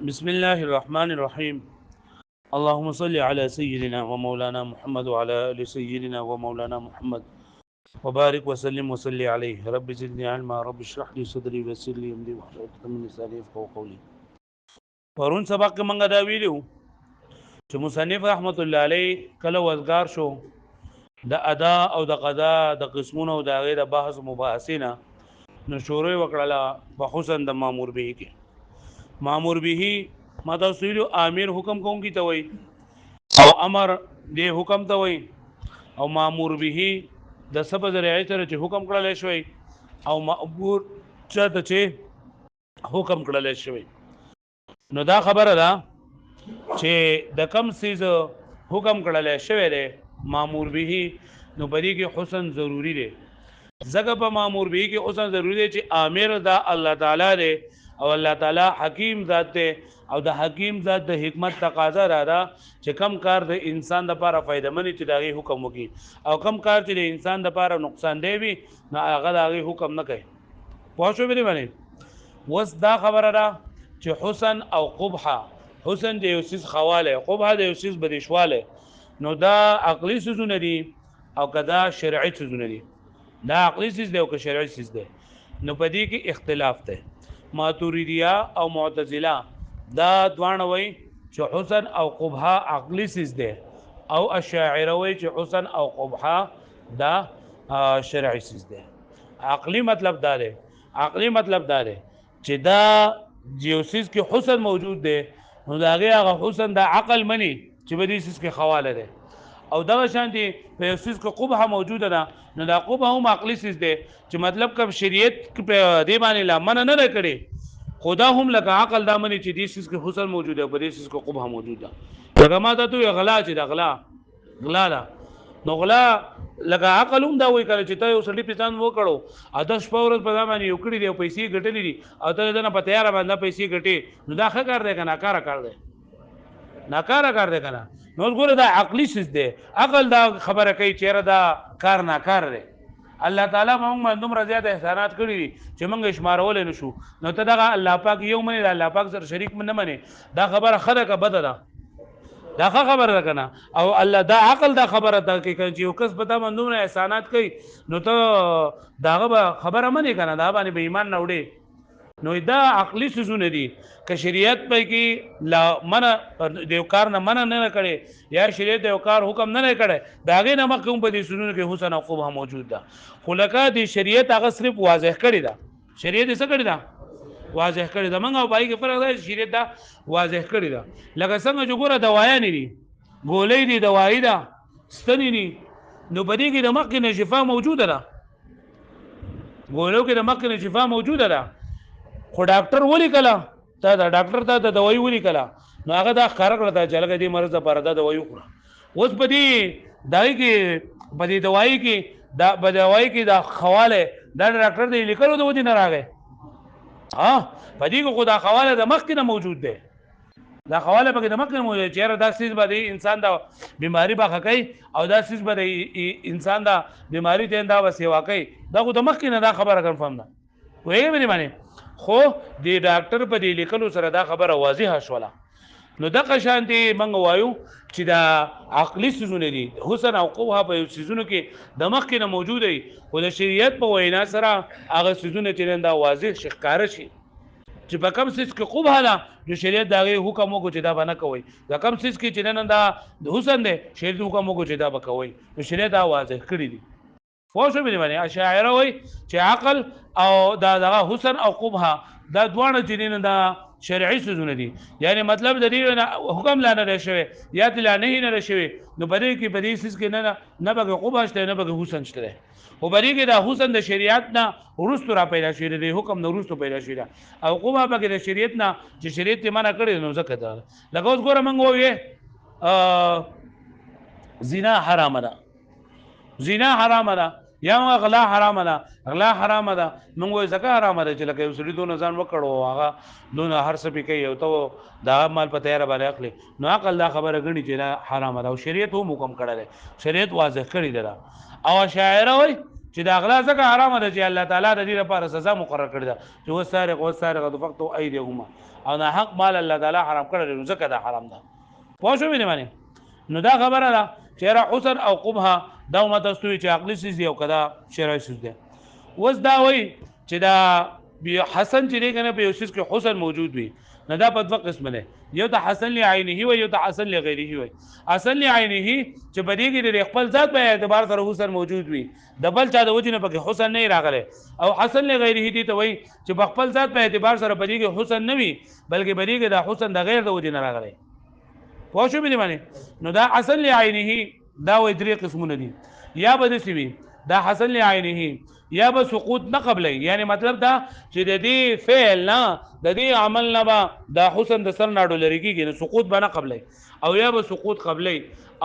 بسم الله الرحمن الرحيم. اللهم صل على سيدنا ومولانا محمد وعلى آل سيدنا ومولانا محمد وبارك وسلم وصلي عليه. رب زدني علما، رب اشرح لي صدري ويسر لي امري واحلل عقدة من لساني يفقهوا قولي. پرون سبق کې منګه دا ویلو چې مصنف رحمت الله علیه کله وزګار شو د ادا او د قضا د قسمونو او د غیر بحث مباحثینا نو شروع وکړه په حسن د مامور به کې. مامور به ما تاسو ویلو امیر حکم کوونکی ته وای او امر دی حکم ته وای او مامور به د سبب ذریعه سره چې حکم کړل شوی او مامور چاته چې حکم کړل شوی. نو دا خبره ده چې د کم سیز حکم کړل شوی دی مامور به نو بدی کې حسن ضروری دی. زګه په مامور به کې حسن ضروری دی چې امیر دا الله تعالی دی او الله تعالی حکیم ذات دی او د حکیم ذات د حکمت تقاضا را ده چې کم کار د انسان لپاره فائدہ مند چې دغه حکم وکي او کم کار چې د انسان لپاره نقصان دی وي نو هغه دغه حکم نه کوي. پوه شو به باندې وس دا خبره ده چې حسن او قبح، حسن د یو سیس خواله، قبح د یو سیس بدیشواله، نو دا عقلی سيزونه دي او کدا شرعي سيزونه دي. دا عقلی سیس دی او که شرعي سیس دی نو په دې کې اختلاف دی. ماتوریدیه او معتزله دا دوانه وای چې حسن او قبح عقلی سیس دی او اشاعره وای چې حسن او قبح دا شرعي سیس دی. عقلی مطلب دا دی، عقلی مطلب دا دی چې دا یو سیس کې حسن موجود دی نو دا هغه حسن دا عقل منی چې به دې سیس کې خواله دی او دغه شانتي په یو سیس کې قبح موجوده ده نو دا قبح هم عقلی سیس دی چې مطلب کب شریعت په دې باندې لا منع نه کړي خدا هم لکه عقل دا منی چې دې سیس کې حسن موجود دی په دې سیس کې قبح موجود ده. لکه ما ته غلا چې دا غلا ده نو غلا لکه عقل هم دا وایي کړي چې ته یو سړي پېژان وکړو اته شپه ورځ په ځمانه یو کړی دی او پیسې ګټلې دي او ته دنه په تیار باندې پیسې ګټې نو دا ښه کار دی که ناکاره کار دی؟ ناکاره کار دی کنه. نو ګوره دا عقلی سیس دی، عقل دا خبره کوي چیرې دا کار ناکار دی. الله تعالی موږ باندې دومره زیات احسانات کړي دي چې موږ شمارول نه شو. نو ته دغه الله پاک یو منې د الله پاک سره شریک نه منې دا خبره خره که بده ده؟ دا خبره ده کنه. او الله دا عقل دا خبره ده چې یو کس په تا باندې دومره احسانات کوي نو ته داغه خبره منې کنه دا باندې به ایمان نه وړې. نو دا عقلی سيزونه دي که شریعت په کې لا منع د یو کار نه منع نه کړي یا شریعت د یو کار حکم نه کړي دا غي نه مخکوم په دې سيزونه کې حسن او قبح موجود ده. خلقه د شریعت هغه صرف واضح کړي ده، شریعت څه کړي ده؟ واضح کړي ده. موږ او پای کې فرق دی، شریعت دا واضح کړي ده. لکه څنګه چې ګوره دوايان دي، ګولۍ دي، دوايي ده، ستنې دي، نو په دې کې د مخکې نه شفا موجوده ده، ګولو کې د مخکې نه شفا موجوده ده. خو ډاکټر ولي کله ته دا ډاکټر ته د دوايي ولي کله نو هغه دا ښکاره کړه چې لکه دې مرض لپاره دا دوايي وخوره. اوس په دې دای کې په دې دوايي کې دا په دوايي کې دا خواله دا ډاکټر دې لیکلو د ودی نه راغی په دې کې خو دا خواله د مخکې نه موجود دی. دا خواله پکې د مخکې نه موجود دی چې دا سیز باندې انسان دا بیماری باخه کوي او دا سیز باندې انسان دا بیماری ته دا وسیوا کوي دا خو د مخکې نه دا خبره کنفرم ده. وایي مې باندې خو د ډاکټر په دې لیکلو سره دا خبره واضحه شوله. نو دغه شانتي موږ وایو چې دا عقلي سيزونه دي، حسن او قبح په سيزونو کې د مخکې نه موجود دي خو د شریعت په وینا سره هغه سيزونه چې دا واضح ښکاره شي چې په کوم سیس کې قبح ده نو شریعت دا غي حکم وکړي چې دا باندې کوي، دا کوم سیس کې چې نن دا د حسن ده شریعت حکم وکړي چې دا وکوي نو شریعت دا واضح کړی دي. فوش به باندې اشاعره وای چې عقل او دا دغه حسن او قبح دا دوانه جنین دا شرعي سيزونه دي. یعنی مطلب د دې حکم لا نه شوی یا تل نه شوی نو بری کې بدی سیس کې نه به قبح شته نه به حسن شته. او بری کې دا حسن د شریعت نه ورستو را پیدا شوی دی، حکم نه ورستو پیدا شوی دی او قبح به د شریعت نه چې شریعت یې منع کړی نو ځکه دا لکه اوس ګوره موږ وایو زنا حرام ده، زنا حرام ده یا غلا حرام ده، غلا حرام ده موږ وایو ځکه حرام ده چې لکه یو سړي دونه ځان وکړو هغه دونه هر څه پې کوي او ته دا مال په تیاره باندې اخلي نو عقل دا خبره ګڼي چې دا حرام ده او شریعت هم حکم کړی دی، شریعت واضح کړی دی. او شاعره وایي چې دا غلا ځکه حرام ده چې الله تعالی د دې لپاره سزا مقرر کړې ده چې والسارق والسارقة فاقطعوا أيديهما او نه حق مال الله تعالی حرام کړی نو ځکه دا حرام ده پوه شو مې باندې نو دا خبره ده چې را حسن او قبها دا متستوي چې عقلي سیز دی او کدا شرعي سیز دی وس دا وای چې دا حسن چې دی کنه په یو سیز کې حسن موجود وي نه دا په دوه قسم نه یو ته حسن لعینه وي یو ته حسن لغیره وي حسن لعینه چې بدیږي د خپل ذات په اعتبار سره حسن موجود وي د بل چا د وجه نه پکې حسن نه راغلی او حسن لغیره دي ته وي چې په خپل ذات په اعتبار سره بدیږي حسن نه وي بلکې بدیږي د حسن د غیر د وجه نه راغلی پوه شو مې باندې نو دا حسن لعینه دا وې درې قسمونه دي یا به داسې وي دا حسن لعینه یا به سقوط نه قبلې یعنی مطلب دا چې د دې فعل نه د دې عمل نه به دا حسن د سر ناړو لري کېږي نو سقوط به نه قبلې او یا به سقوط قبلې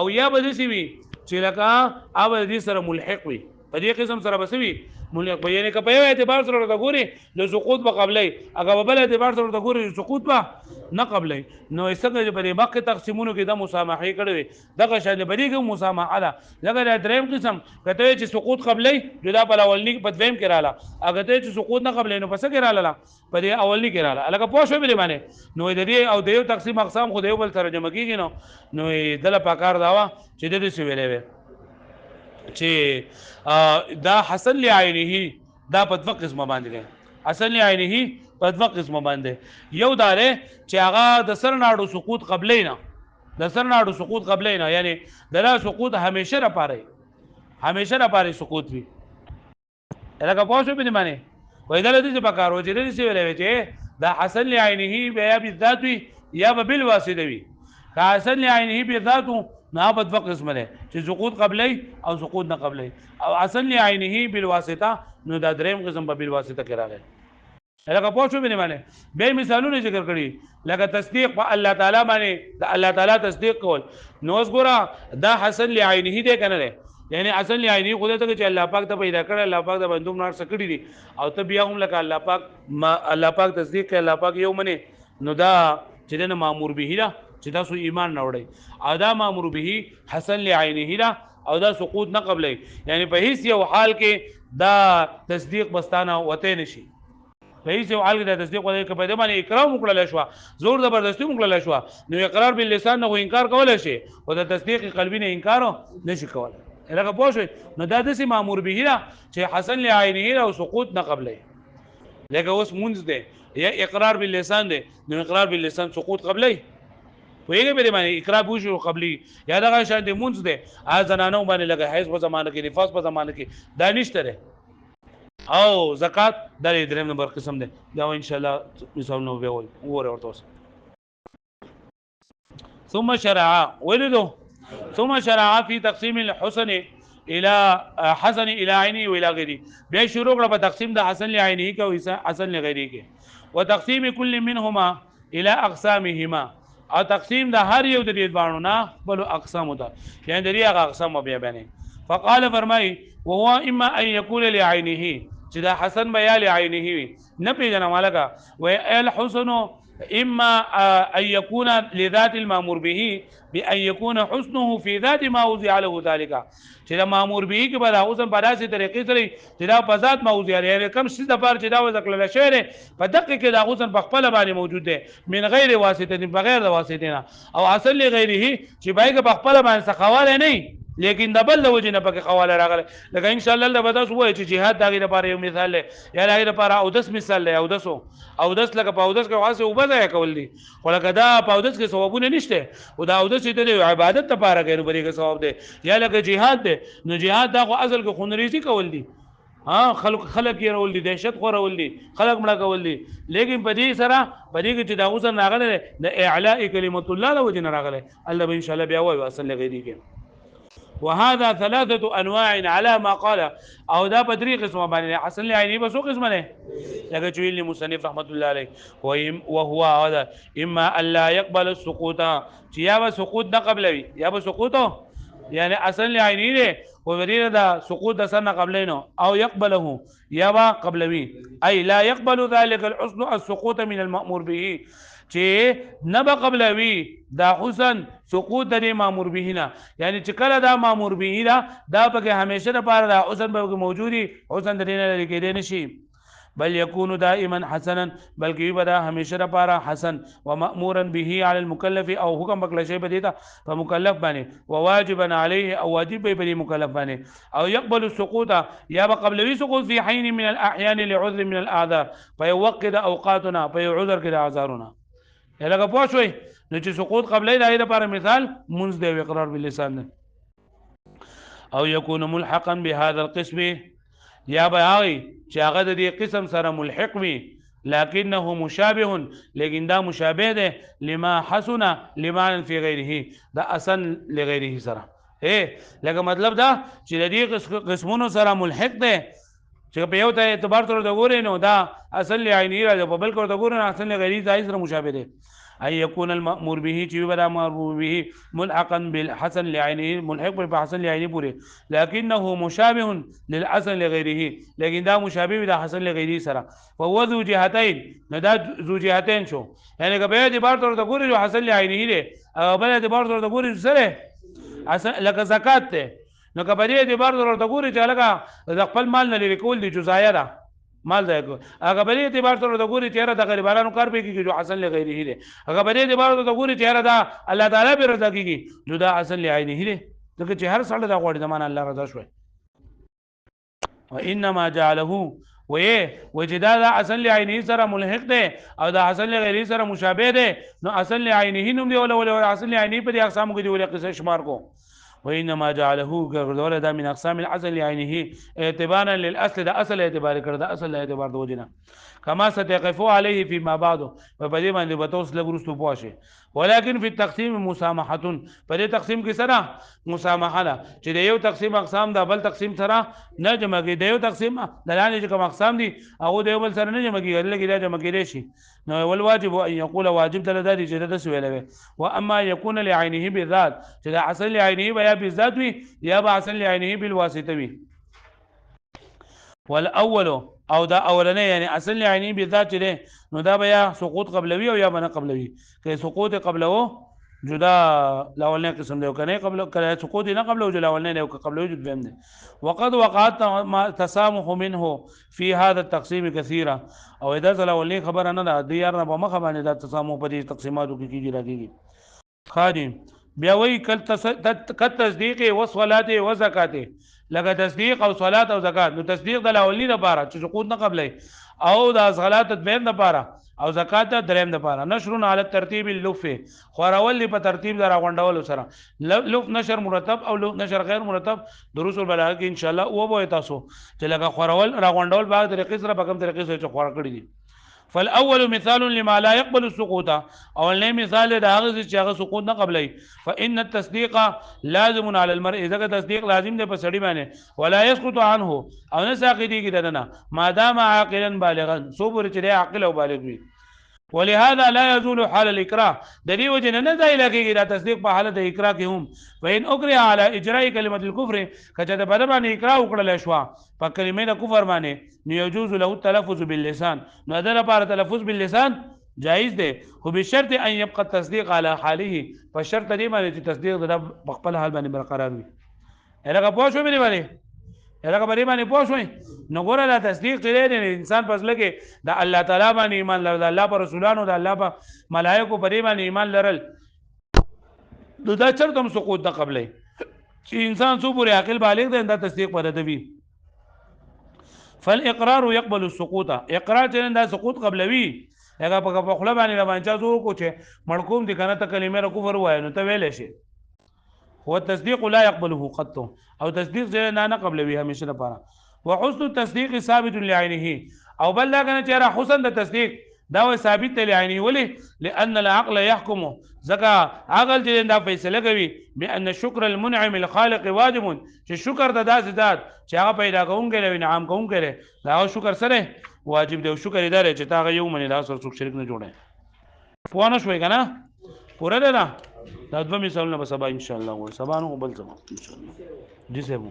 او یا به داسې وي چې لکه هغه د دې سره ملحق وي په دې قسم سره به څه وي ملحق به یعنی که په یو اعتبار سره ورته ګوري نو سقوط به قبلې هغه په بل اعتبار سره ورته ګوري سقوط به نه قبلې نو څنګه چې په دې مخکې تقسیمونو کې د مسامحې کړی وي دغه شان په دې کې مسامحه ده لکه د دریم قسم کته چې سقوط قبلې جدا په اولنی په دویم کې رااله هغه ته چې سقوط نه قبلې نو پس کې رااله په دې اولنی کې رااله لکه پوه شو به باندې نو د دې او د یو تقسیم اقسام خو د یو بل سره جمع کیږي نو دله پکار داوا چې د دې څه ویلې وي چې دا حسن لعینه دا په دوه قسمه باندې دی حسن لعینه په دوه قسمه باندې یو داره چې هغه د سر ناړو سقوط قبلې نه د سر ناړو سقوط قبلې نه یعنی دا سقوط همیشه را پاره سقوط وي لکه پوه شو به معنی وای دا د دې په کارو چې د دې ویلې چې دا حسن لعینه بیا بالذات وي یا بالواسطه وي که حسن لعینه بالذات نه په دوه قسمه ده چې سقوط قبلې او سقوط نه قبلې او حسن لعینه بالواسطه نو دا دریم قسم په بالواسطه کې راغلی لکه پوه شو به معنی به مثالونه ذکر کړي لکه تصدیق په الله تعالی باندې د الله تعالی تصدیق کول نو اوس ګوره دا حسن لعینه دی کنه ده یعنی حسن لعینه خدای ته چې الله پاک ته پیدا کړ الله پاک ته بندوم نار سکړي دي او ته بیا هم لکه الله پاک تصدیق کوي الله پاک یو منی نو دا چې نه مامور به ده چې تاسو ایمان نه وړئ او دا مامور به حسن لعینه ده او دا سقوط نه قبلې یعنی په هیڅ یو حال کې دا تصدیق بستانه وته نشي په هیڅ یو حال کې دا تصدیق وته کې په دې باندې اقرار وکړل شو زور زبردستی وکړل شو نو اقرار باللسان نه انکار کولای شي او د تصدیق قلبي نه انکار نشي کولای لکه پوه شئ نو دا داسې مامور به ده چې حسن لعینه او سقوط نه قبلې لکه اوس مونږ دی یا اقرار باللسان دی نو اقرار باللسان سقوط قبلې ویګه به باندې اقرار بوشو قبلی یا دغه شان د مونږ دی از زنانو باندې لګه حیض په زمانه کې نفاس په زمانه کې دا نشته او زکات د دریم نمبر قسم دی دا ان شاء الله مثال نو به وره ورته ثم شرع في تقسيم الحسن الى حسن الى عينه والى غيره بیا شروع کړه په تقسیم د حسن لعینه کې او حسن لغیره کې وتقسیم كل منهما الى اقسامهما او تقسیم د هر یو د دې باندې نه بل اقسام ده یعنی د دې اقسام بیا بیان فقال فرمای وهو اما ان يكون لعينه چې دا حسن بیا لعينه نه پیژنه مالکا و الحسن اما ان يكون لذات المامور به بان يكون حسنه في ذات ما وضع له ذلك چې دا مامور به کې به دا حسن په داسې طریقې سره چې دا په ذات موضوع لري کم څه د پاره چې دا وذکر شوی په دقیق کې دا حسن په خپل باندې موجود دی من غیر واسطه بغیر د واسطه نه او اصل لغیره چې بایګه په خپل باندې سخواله نه لیکن د بل وجه نه پکې خواله راغله لکه ان شاء الله د بداس وای چې جهاد دغه لپاره یو مثال دی یا دغه لپاره او داس مثال دی او داس لکه په او داس کې واسه او بځای کول دي خو لکه دا په او داس کې ثوابونه نشته او دا او داس د عبادت لپاره کوي نو بریګه ثواب دی یا لکه جهاد دی نو جهاد دا خو اصل کې خونریزي کول دي ها خلک یې رول دي دهشت خو رول دي خلک مړه کول دي لیکن په دې سره په دې کې چې دا اوس راغله د اعلاء کلمت الله له وجه راغله الله به ان شاء الله بیا وایي اصل لغیری کې وهذا ثلاثه انواع على ما قال او دا بدري قسمه باندې حسن لعيني بس قسمه نه لکه چې ویلي مصنف رحمت الله عليه وهو هذا اما الا يقبل السقوط چې یا سقوط نه قبلوي یا سقوط يعني اصل لعيني له وغير دا سقوط د سنه قبلینو او يقبله یا قبلوي اي لا يقبل ذلك الحسن السقوط من المأمور به چې نه به قبلوي دا حسن سقوط د مامور به نه یعنی چې کله دا مامور به دا پکې همیشه لپاره دا حسن به موجودي حسن د نه لري کېدې نشي بل يكون دائما حسنا بلکې بدا همیشه لپاره حسن ومأمورا به على المكلف او حکم بکله شی بدیتا په مکلف باندې وواجبا عليه او واجب به په مکلف باندې او يقبل السقوط یا قبلوي سقوط في حين من الاحيان لعذر من الاعذار فيوقد اوقاتنا فيعذر كده اعذارنا لکه پوه شوي نو چې سقوط قبلې د لپاره مثال منځ دی اقرار باللسان او يكون ملحقا بهذا القسم یا بیاغي چې هغه د دې قسم سره ملحق وي لكنه مشابه لیکن دا مشابه ده لما حسن لما في غيره دا اصلا لغيره سره لکه مطلب دا چې د دې قسمونو سره ملحق ده چې په یو ته اعتبار تر د ګورې نو دا اصل عینی راځي په بل کو د ګورې نه اصل غیري ځای سره مشابه ده اي يكون المأمور به چې بدا مأمور به ملحقا بالحسن لعينه ملحق بالحسن لعينه پورې لكنه مشابه للحسن لغيره لیکن دا مشابه د حسن لغيره سره فهو ذو جهتين نو دا ذو جهتين شو یعنی که په اعتبار تر د ګورې حسن لعينه ده او بل اعتبار تر د ګورې سره لکه زکات ته نو که په دې اعتبار تر د ګورې چې لکه د خپل مال نه لري کول دي جزایه ده مال دی هغه بلې اعتبار ته د ګوري چیرې د غریبانو کار به کیږي جو حسن لغیره دی هغه بلې اعتبار ته د ګوري چیرې دا الله تعالی به رضا کیږي جو دا حسن لعینه دی ځکه چې هر سړی دا غوړي زمانه الله رضا شوی وانما جعله وجداد حسن لعینه سره ملحق دی او دا حسن لغیره سره مشابه دی نو حسن لعینه نوم دی ولا حسن لعینه په دې اقسام کې دی ولې قصه شمار کو وانما جعله كردول دا من اقسام العسل لعينه اعتبارا للاصل دا اصل اعتبار کړ دا اصل اعتبار د وجنه كما ستقفوا عليه فيما بعد په دې باندې به تاسو لګرستو پوښه ولكن في التقسيم مسامحه په دې تقسیم کې سره مسامحه ده چې د یو تقسیم اقسام دا بل تقسیم سره نه جمع کې د یو تقسیم د لاندې کوم اقسام دي هغه د یو بل سره نه جمع کېږي لکه دا جمع کېدای شي نو والواجب ان يقول واجب دل ذاتي چې د سویلوي واما يكون لعينه بالذات چې د اصل لعينه بیا بالذات وي یا با اصل لعينه بالواسطه وي والاول او دا اولنه یعنی اصل لعينه بالذات له نو دا بیا سقوط قبلوي او یا بنا قبلوي که سقوط قبلو جدا لاولنه قسم دی کنه قبل کله سقوط نه قبل او لاولنه نه قبل وجود فهم دي وقد وقعت تسامح منه في هذا التقسيم كثيرا او اذا لاولنه خبر نه ده دي یار په مخه باندې دا تسامح په دې تقسیماتو کې کیږي راځي خادم بیا وی کل تصدیق و صلات و زکات لکه تصدیق او صلات او زکات نو تصدیق د لاولنه لپاره چې سقوط نه قبلې او د صلات دویم لپاره او زکات دریم د پاره نشر علی ترتیب اللف خورول په ترتیب در غونډول سره لف نشر مرتب او لف نشر غیر مرتب دروس البلاغه کې ان شاء الله او به تاسو چې لکه خورول را غونډول په طریقې سره په کوم طریقې سره چې خور کړی دي فالاول مثال لما لا يقبل السقوط اول نه مثال د هغه چې هغه سقوط نه قبلای فان التصديق لازم على المرء اذا تصدیق لازم دی په سړی باندې ولا يسقط عنه او نه ساقطيږي دنه ما دام عاقلا بالغا صبر چې عاقل او بالغ وي ولهذا لا يزول حال الاكراه د دې وجه نه ځای لګيږي دا تصدیق په حالت اکراه کې هم وان اکره على اجراء کلمه الكفر کچته په باندې اکراه وکړل شو په کلمه د کفر باندې نو يجوز له التلفظ باللسان نو دا لپاره تلفظ باللسان جائز دی خو بشرط ان يبقى التصديق على حاله په شرط دی باندې چې تصدیق د خپل حال باندې برقرار وي هغه پوه شو مې باندې هغه باندې پوه شوي نو ګوره دا تصدیق چې دی انسان پس لګي د الله تعالی باندې ایمان لرل د الله پر رسولانو د الله په ملائکه پر باندې ایمان لرل دا چرته هم سقوط نه قبلې چې انسان څو پورې عاقل بالغ دی دا تصدیق پر دوی فالاقرار يقبل السقوط اقرار چې دا سقوط قبلوي هغه په خپل باندې باندې زو کو چې مړکوم دي کنه ته کلمه کفر وای نو ته ویل شي هو التصديق لا يقبله قط او تصدیق نه قبلوي همیشه لپاره وحسن التصديق ثابت لعينه او بل لا کنه چې را حسن د تصدیق دا ثابت لعينه ولي لان العقل يحكم زکا عقل چې دا فیصله کوي بان شکر المنعم الخالق واجب چې شکر د داسې ذات چې هغه پیدا کوونکی دی انعام کوونکی دی دا شکر سره واجب دی او شکر اداره چې تا یو منی دا سره څوک شریک نه جوړه پوه نه شوي کنه پوره ده دا دوه مثالونه به سبا ان شاء الله سبا نو بل سبا ان شاء الله جی سبا